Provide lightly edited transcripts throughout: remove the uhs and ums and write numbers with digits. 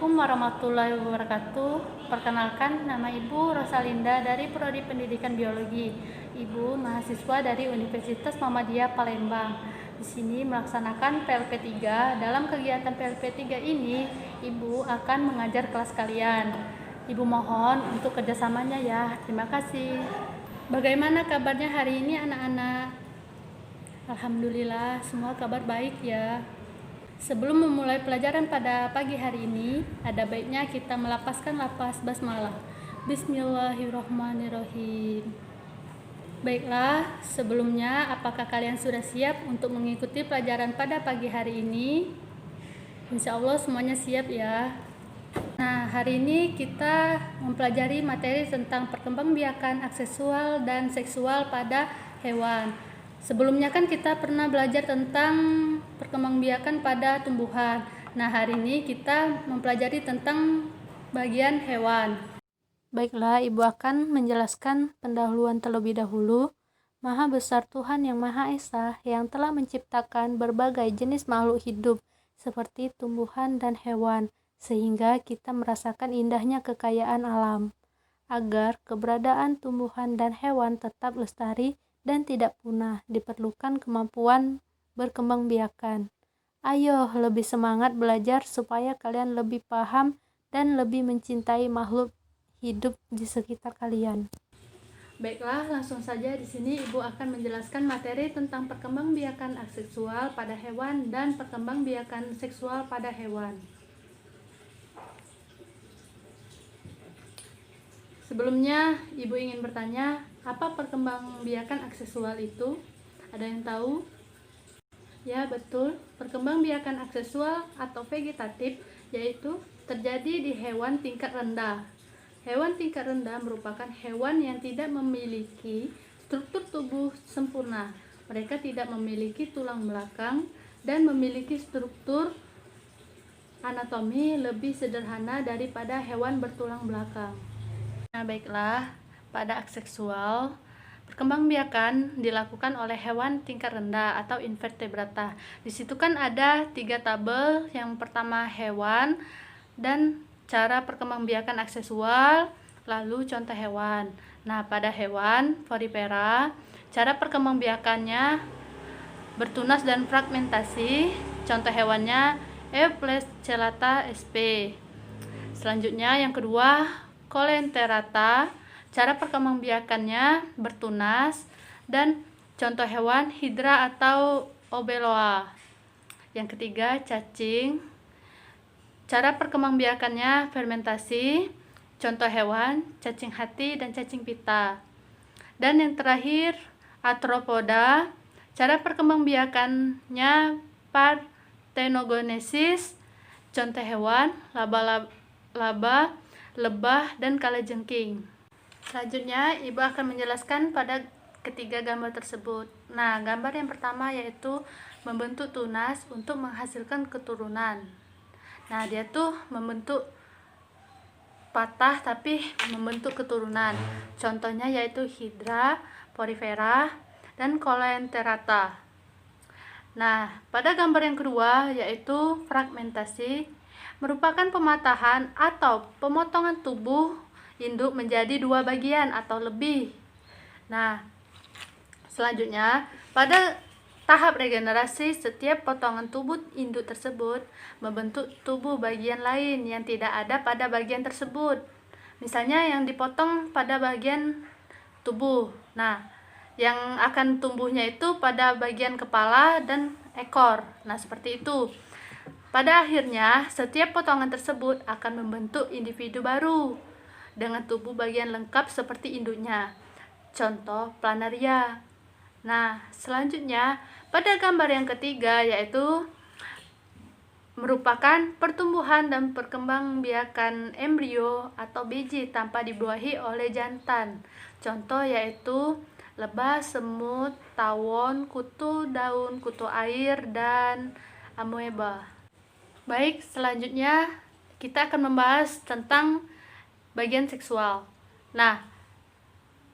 Assalamualaikum warahmatullahi wabarakatuh. Perkenalkan, nama Ibu Rosalinda dari Prodi Pendidikan Biologi. Ibu mahasiswa dari Universitas Muhammadiyah Palembang. Di sini melaksanakan PLP 3. Dalam kegiatan PLP 3 ini, Ibu akan mengajar kelas kalian. Ibu mohon untuk kerjasamanya ya. Terima kasih. Bagaimana kabarnya hari ini anak-anak? Alhamdulillah, semua kabar baik ya. Sebelum memulai pelajaran pada pagi hari ini, ada baiknya kita melafazkan lafaz basmalah. Bismillahirrahmanirrahim. Baiklah, sebelumnya apakah kalian sudah siap untuk mengikuti pelajaran pada pagi hari ini? Insya Allah semuanya siap ya. Nah, hari ini kita mempelajari materi tentang perkembangbiakan aksesual dan seksual pada hewan. Sebelumnya kan kita pernah belajar tentang perkembangbiakan pada tumbuhan. Nah, hari ini kita mempelajari tentang bagian hewan. Baiklah, Ibu akan menjelaskan pendahuluan terlebih dahulu. Maha besar Tuhan yang Maha Esa yang telah menciptakan berbagai jenis makhluk hidup seperti tumbuhan dan hewan, sehingga kita merasakan indahnya kekayaan alam. Agar keberadaan tumbuhan dan hewan tetap lestari dan tidak punah, diperlukan kemampuan berkembang biakan. Ayo lebih semangat belajar supaya kalian lebih paham dan lebih mencintai makhluk hidup di sekitar kalian. Baiklah, langsung saja di sini Ibu akan menjelaskan materi tentang perkembangbiakan aseksual pada hewan dan perkembangbiakan seksual pada hewan. Sebelumnya, Ibu ingin bertanya, apa perkembangbiakan aksesual itu? Ada yang tahu? Ya, betul. Perkembangbiakan aksesual atau vegetatif yaitu terjadi di hewan tingkat rendah. Hewan tingkat rendah merupakan hewan yang tidak memiliki struktur tubuh sempurna. Mereka tidak memiliki tulang belakang dan memiliki struktur anatomi lebih sederhana daripada hewan bertulang belakang. Nah, baiklah, pada aseksual, perkembangbiakan dilakukan oleh hewan tingkat rendah atau invertebrata. Di situ kan ada 3 tabel. Yang pertama hewan dan cara perkembangbiakan aksesual, lalu contoh hewan. Nah, pada hewan porifera, cara perkembangbiakannya bertunas dan fragmentasi. Contoh hewannya Euplecellata sp. Selanjutnya yang kedua Coelenterata, cara perkembangbiakannya bertunas, dan contoh hewan Hydra atau Obeloa. Yang ketiga cacing, cara perkembangbiakannya fermentasi, contoh hewan cacing hati dan cacing pita. Dan yang terakhir Arthropoda, cara perkembangbiakannya parthenogenesis, contoh hewan laba-laba, lebah, dan kalajengking. Selanjutnya, Ibu akan menjelaskan pada ketiga gambar tersebut. Nah, gambar yang pertama yaitu membentuk tunas untuk menghasilkan keturunan. Nah, dia tuh membentuk patah tapi membentuk keturunan. Contohnya yaitu Hydra, porifera, dan Coelenterata. Nah, pada gambar yang kedua yaitu fragmentasi, merupakan pematahan atau pemotongan tubuh induk menjadi 2 bagian atau lebih. Nah, selanjutnya pada tahap regenerasi, setiap potongan tubuh induk tersebut membentuk tubuh bagian lain yang tidak ada pada bagian tersebut. Misalnya yang dipotong pada bagian tubuh. Nah, yang akan tumbuhnya itu pada bagian kepala dan ekor. Nah, seperti itu. Pada akhirnya, setiap potongan tersebut akan membentuk individu baru dengan tubuh bagian lengkap seperti induknya. Contoh planaria. Nah, selanjutnya pada gambar yang ketiga yaitu merupakan pertumbuhan dan perkembangbiakan embrio atau biji tanpa dibuahi oleh jantan. Contoh yaitu lebah, semut, tawon, kutu daun, kutu air, dan amoeba. Baik, selanjutnya kita akan membahas tentang bagian seksual. Nah,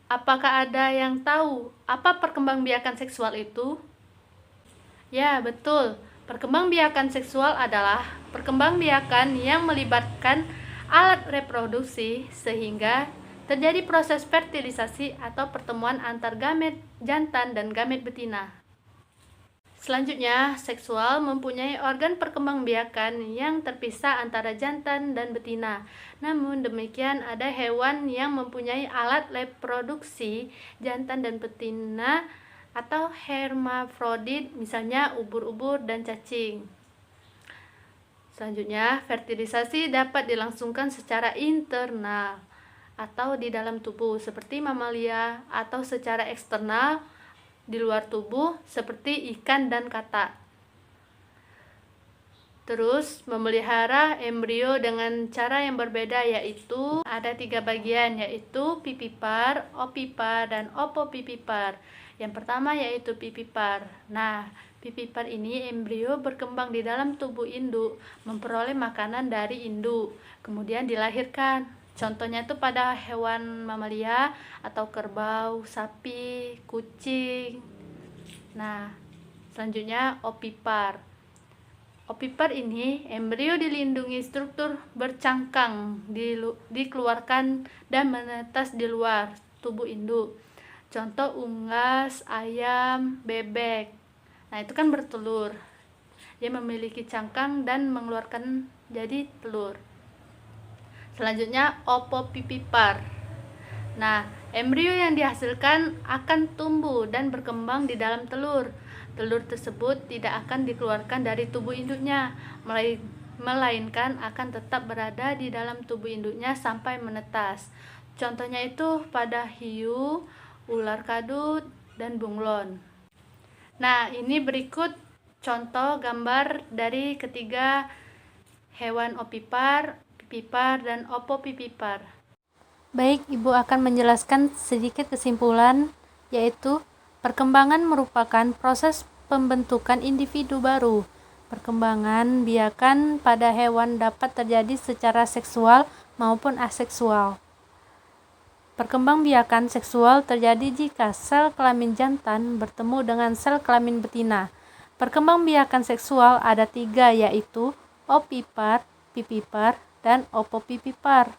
apakah ada yang tahu apa perkembangbiakan seksual itu? Ya, betul. Perkembangbiakan seksual adalah perkembangbiakan yang melibatkan alat reproduksi sehingga terjadi proses fertilisasi atau pertemuan antar gamet jantan dan gamet betina. Selanjutnya, seksual mempunyai organ perkembangbiakan yang terpisah antara jantan dan betina. Namun demikian, ada hewan yang mempunyai alat reproduksi jantan dan betina atau hermafrodit, misalnya ubur-ubur dan cacing. Selanjutnya, fertilisasi dapat dilangsungkan secara internal atau di dalam tubuh seperti mamalia, atau secara eksternal di luar tubuh seperti ikan dan katak. Terus, memelihara embrio dengan cara yang berbeda, yaitu ada 3 bagian, yaitu pipipar, opipar, dan opopipipar. Yang pertama yaitu pipipar. Nah, pipipar ini embrio berkembang di dalam tubuh induk, memperoleh makanan dari induk, kemudian dilahirkan. Contohnya itu pada hewan mamalia atau kerbau, sapi, kucing. Nah, selanjutnya opipar. Opipar ini embrio dilindungi struktur bercangkang, dikeluarkan dan menetas di luar tubuh induk. Contoh unggas, ayam, bebek. Nah, itu kan bertelur. Dia memiliki cangkang dan mengeluarkan jadi telur. Selanjutnya opopipipar. Nah, embrio yang dihasilkan akan tumbuh dan berkembang di dalam telur. Telur tersebut tidak akan dikeluarkan dari tubuh induknya, melainkan akan tetap berada di dalam tubuh induknya sampai menetas. Contohnya itu pada hiu, ular kadut, dan bunglon. Nah, ini berikut contoh gambar dari ketiga hewan opipar, pipipar, dan opopipipar. Baik, Ibu akan menjelaskan sedikit kesimpulan, yaitu perkembangan merupakan proses pembentukan individu baru. Perkembangan biakan pada hewan dapat terjadi secara seksual maupun aseksual. Perkembangbiakan seksual terjadi jika sel kelamin jantan bertemu dengan sel kelamin betina. Perkembangbiakan seksual ada 3, yaitu opipar, pipipar, dan opopipipar.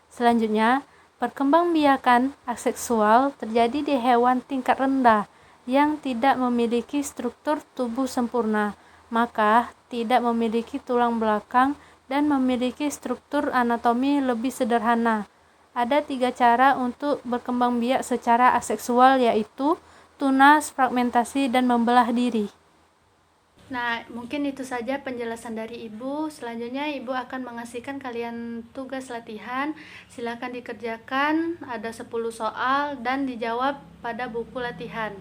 Selanjutnya, perkembangbiakan aseksual terjadi di hewan tingkat rendah yang tidak memiliki struktur tubuh sempurna, maka tidak memiliki tulang belakang dan memiliki struktur anatomi lebih sederhana. Ada 3 cara untuk berkembang biak secara aseksual, yaitu tunas, fragmentasi, dan membelah diri. Nah, mungkin itu saja penjelasan dari Ibu. Selanjutnya Ibu akan mengasihkan kalian tugas latihan. Silakan dikerjakan, ada 10 soal dan dijawab pada buku latihan.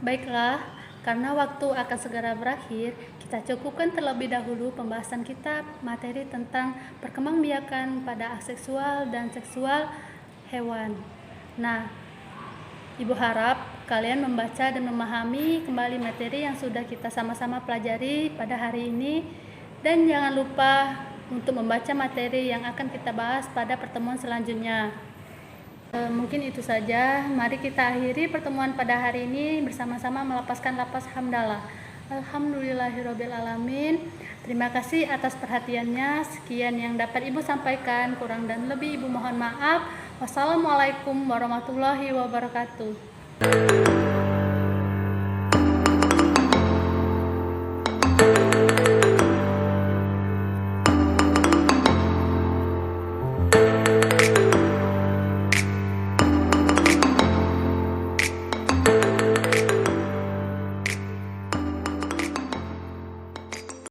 Baiklah, karena waktu akan segera berakhir, kita cukupkan terlebih dahulu pembahasan kita materi tentang perkembangbiakan pada aseksual dan seksual hewan. Nah, Ibu harap kalian membaca dan memahami kembali materi yang sudah kita sama-sama pelajari pada hari ini, dan jangan lupa untuk membaca materi yang akan kita bahas pada pertemuan selanjutnya. Mungkin itu saja. Mari kita akhiri pertemuan pada hari ini bersama-sama melapaskan lapas hamdalah. Alhamdulillahirabbil alamin. Terima kasih atas perhatiannya. Sekian yang dapat Ibu sampaikan. Kurang dan lebih Ibu mohon maaf. Wassalamualaikum warahmatullahi wabarakatuh.